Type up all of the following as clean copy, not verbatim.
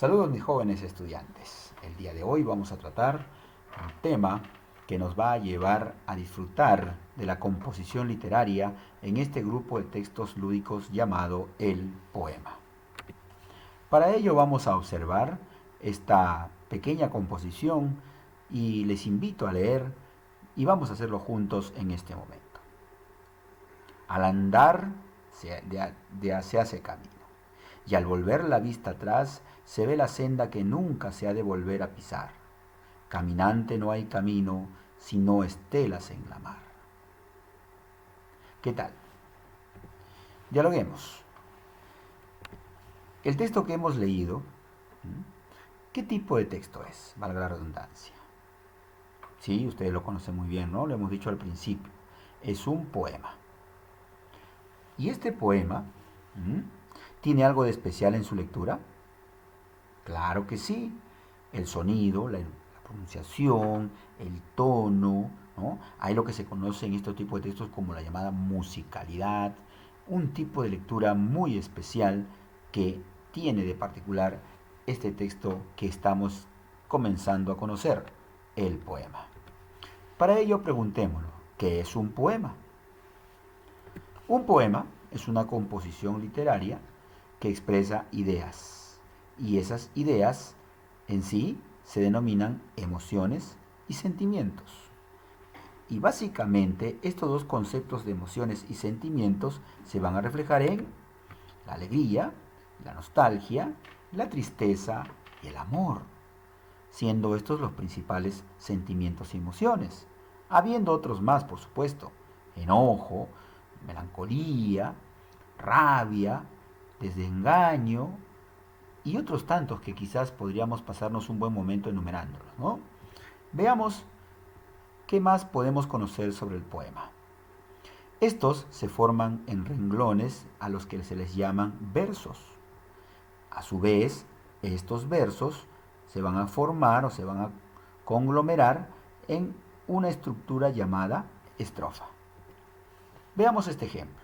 Saludos mis jóvenes estudiantes. El día de hoy vamos a tratar un tema que nos va a llevar a disfrutar de la composición literaria en este grupo de textos lúdicos llamado el poema. Para ello vamos a observar esta pequeña composición y les invito a leer y vamos a hacerlo juntos en este momento. Al andar se hace camino, y al volver la vista atrás se ve la senda que nunca se ha de volver a pisar. Caminante no hay camino, sino estelas en la mar. ¿Qué tal? Dialoguemos. El texto que hemos leído, ¿qué tipo de texto es? Valga la redundancia. Sí, ustedes lo conocen muy bien, ¿no? Lo hemos dicho al principio. Es un poema. Y este poema, ¿tiene algo de especial en su lectura? Claro que sí. El sonido, la pronunciación, el tono, ¿no? Hay lo que se conoce en este tipo de textos como la llamada musicalidad, un tipo de lectura muy especial que tiene de particular este texto que estamos comenzando a conocer, el poema. Para ello preguntémonos, ¿qué es un poema? Un poema es una composición literaria que expresa ideas, y esas ideas en sí se denominan emociones y sentimientos. Y básicamente estos dos conceptos de emociones y sentimientos se van a reflejar en la alegría, la nostalgia, la tristeza y el amor, siendo estos los principales sentimientos y emociones, habiendo otros más, por supuesto: enojo, melancolía, rabia, desengaño y otros tantos que quizás podríamos pasarnos un buen momento enumerándolos, ¿no? Veamos qué más podemos conocer sobre el poema. Estos se forman en renglones a los que se les llaman versos. A su vez, estos versos se van a formar o se van a conglomerar en una estructura llamada estrofa. Veamos este ejemplo.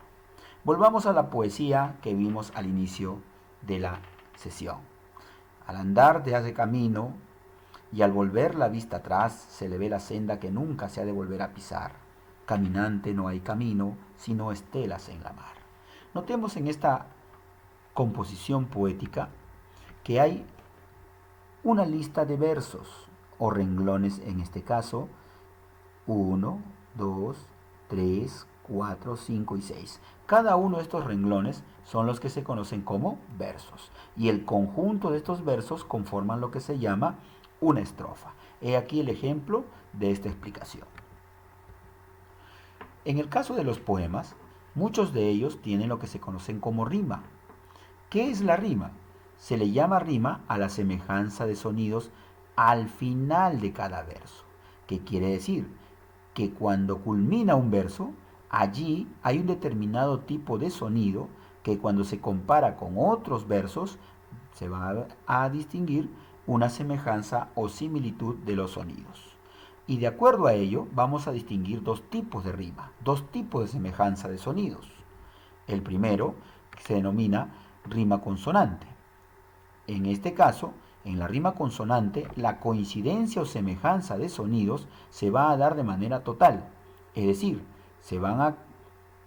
Volvamos a la poesía que vimos al inicio de la sesión. Al andar se hace camino, y al volver la vista atrás se le ve la senda que nunca se ha de volver a pisar. Caminante no hay camino, sino estelas en la mar. Notemos en esta composición poética que hay una lista de versos o renglones, en este caso 1, 2, 3, 4, 5 y 6. Cada uno de estos renglones son los que se conocen como versos, y el conjunto de estos versos conforman lo que se llama una estrofa. He aquí el ejemplo de esta explicación. En el caso de los poemas, muchos de ellos tienen lo que se conocen como rima. ¿Qué es la rima? Se le llama rima a la semejanza de sonidos al final de cada verso. ¿Qué quiere decir? Que cuando culmina un verso, allí hay un determinado tipo de sonido que cuando se compara con otros versos se va a distinguir una semejanza o similitud de los sonidos. Y de acuerdo a ello vamos a distinguir dos tipos de rima, dos tipos de semejanza de sonidos. El primero se denomina rima consonante. En este caso, en la rima consonante, la coincidencia o semejanza de sonidos se va a dar de manera total, es decir, se van a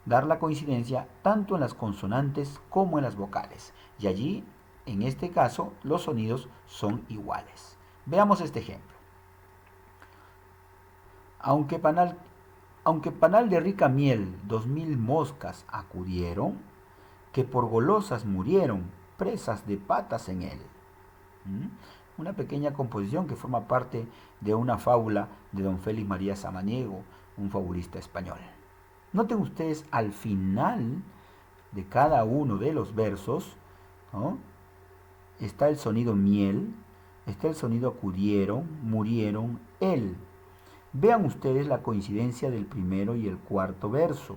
dar la coincidencia tanto en las consonantes como en las vocales, y allí, en este caso, los sonidos son iguales. Veamos este ejemplo. Aunque panal de rica miel 2000 moscas acudieron, que por golosas murieron, presas de patas en él. Una pequeña composición que forma parte de una fábula de don Félix María Samaniego, un fabulista español. Noten ustedes al final de cada uno de los versos, ¿no?, está el sonido miel, está el sonido acudieron, murieron, él. Vean ustedes la coincidencia del primero y el cuarto verso,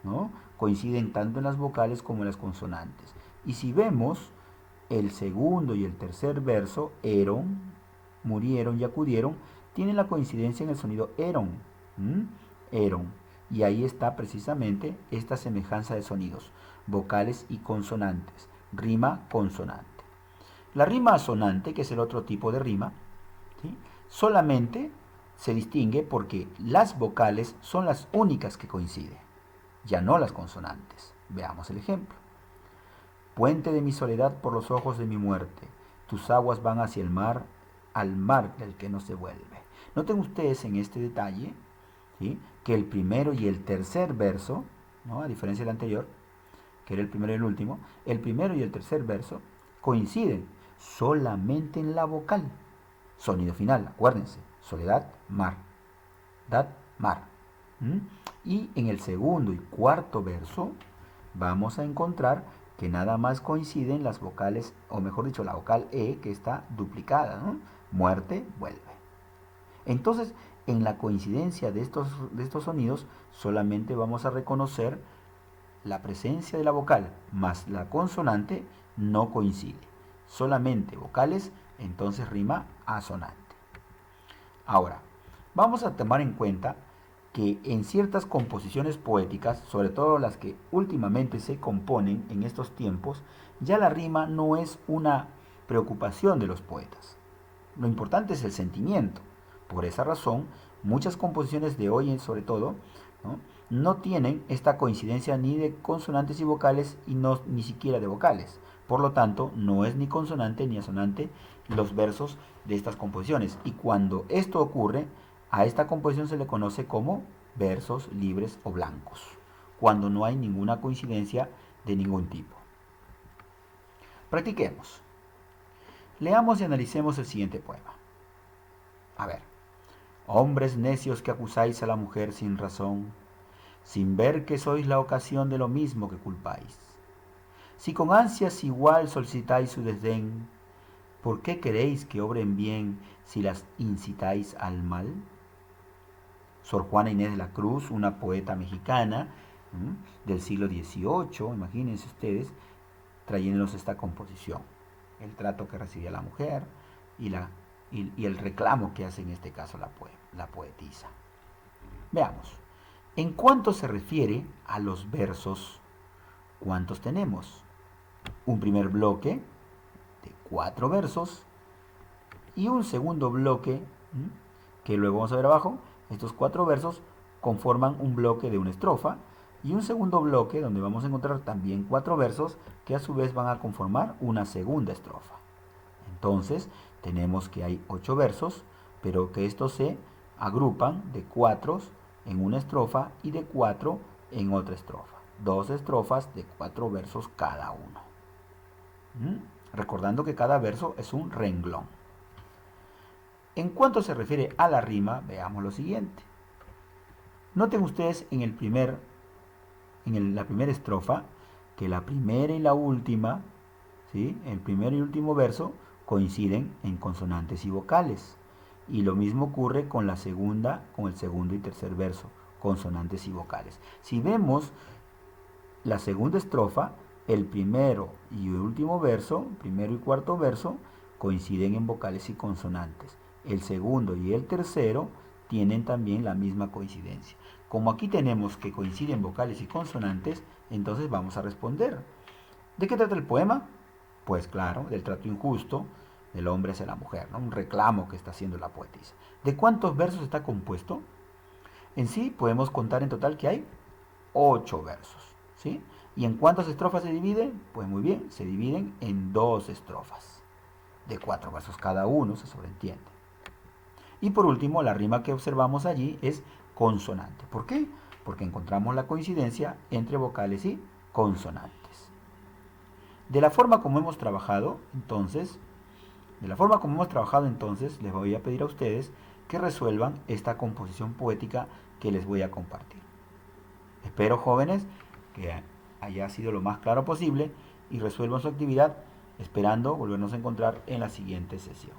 ¿no? Coinciden tanto en las vocales como en las consonantes. Y si vemos el segundo y el tercer verso, eron, murieron y acudieron, tienen la coincidencia en el sonido eron, eron. Y ahí está precisamente esta semejanza de sonidos, vocales y consonantes, rima consonante. La rima asonante, que es el otro tipo de rima, ¿sí?, solamente se distingue porque las vocales son las únicas que coinciden, ya no las consonantes. Veamos el ejemplo. Puente de mi soledad por los ojos de mi muerte, tus aguas van hacia el mar, al mar del que no se vuelve. Noten ustedes en este detalle, ¿sí?, que el primero y el tercer verso, ¿no?, a diferencia del anterior, que era el primero y el último, el primero y el tercer verso coinciden solamente en la vocal. Sonido final, acuérdense, soledad, mar, dad, mar. Y en el segundo y cuarto verso vamos a encontrar que nada más coinciden las vocales, o mejor dicho, la vocal E, que está duplicada, ¿no? Muerte, vuelve. Entonces, en la coincidencia de estos sonidos, solamente vamos a reconocer la presencia de la vocal más la consonante no coincide. Solamente vocales, entonces rima asonante. Ahora, vamos a tomar en cuenta que en ciertas composiciones poéticas, sobre todo las que últimamente se componen en estos tiempos, ya la rima no es una preocupación de los poetas. Lo importante es el sentimiento. Por esa razón, muchas composiciones de hoy, sobre todo, no tienen esta coincidencia ni de consonantes y vocales y ni siquiera de vocales. Por lo tanto, no es ni consonante ni asonante los versos de estas composiciones. Y cuando esto ocurre, a esta composición se le conoce como versos libres o blancos, cuando no hay ninguna coincidencia de ningún tipo. Practiquemos. Leamos y analicemos el siguiente poema. A ver. Hombres necios que acusáis a la mujer sin razón, sin ver que sois la ocasión de lo mismo que culpáis. Si con ansias igual solicitáis su desdén, ¿por qué queréis que obren bien si las incitáis al mal? Sor Juana Inés de la Cruz, una poeta mexicana del siglo XVIII, imagínense ustedes, trayéndonos esta composición. El trato que recibía la mujer y el reclamo que hace en este caso la poetisa. Veamos. En cuanto se refiere a los versos, ¿cuántos tenemos? Un primer bloque de 4 versos y un segundo bloque, que luego vamos a ver abajo. Estos 4 versos conforman un bloque de una estrofa y un segundo bloque donde vamos a encontrar también 4 versos que a su vez van a conformar una segunda estrofa. Entonces tenemos que hay 8 versos, pero que estos se agrupan de 4 en una estrofa y de 4 en otra estrofa. 2 estrofas de 4 versos cada uno. Recordando que cada verso es un renglón. En cuanto se refiere a la rima, veamos lo siguiente. Noten ustedes en la primera estrofa que la primera y la última, ¿sí?, el primer y último verso coinciden en consonantes y vocales. Y lo mismo ocurre con la segunda, con el segundo y tercer verso, consonantes y vocales. Si vemos la segunda estrofa, el primero y el último verso, primero y cuarto verso, coinciden en vocales y consonantes. El segundo y el tercero tienen también la misma coincidencia. Como aquí tenemos que coinciden vocales y consonantes, entonces vamos a responder. ¿De qué trata el poema? Pues claro, del trato injusto del hombre hacia la mujer, ¿no? Un reclamo que está haciendo la poetisa. ¿De cuántos versos está compuesto? En sí podemos contar en total que hay 8 versos, ¿sí? ¿Y en cuántas estrofas se dividen? Pues muy bien, se dividen en 2 estrofas, de 4 versos cada uno, se sobreentiende. Y por último, la rima que observamos allí es consonante. ¿Por qué? Porque encontramos la coincidencia entre vocales y consonantes. De la forma como hemos trabajado, entonces, les voy a pedir a ustedes que resuelvan esta composición poética que les voy a compartir. Espero, jóvenes, que haya sido lo más claro posible y resuelvan su actividad, esperando volvernos a encontrar en la siguiente sesión.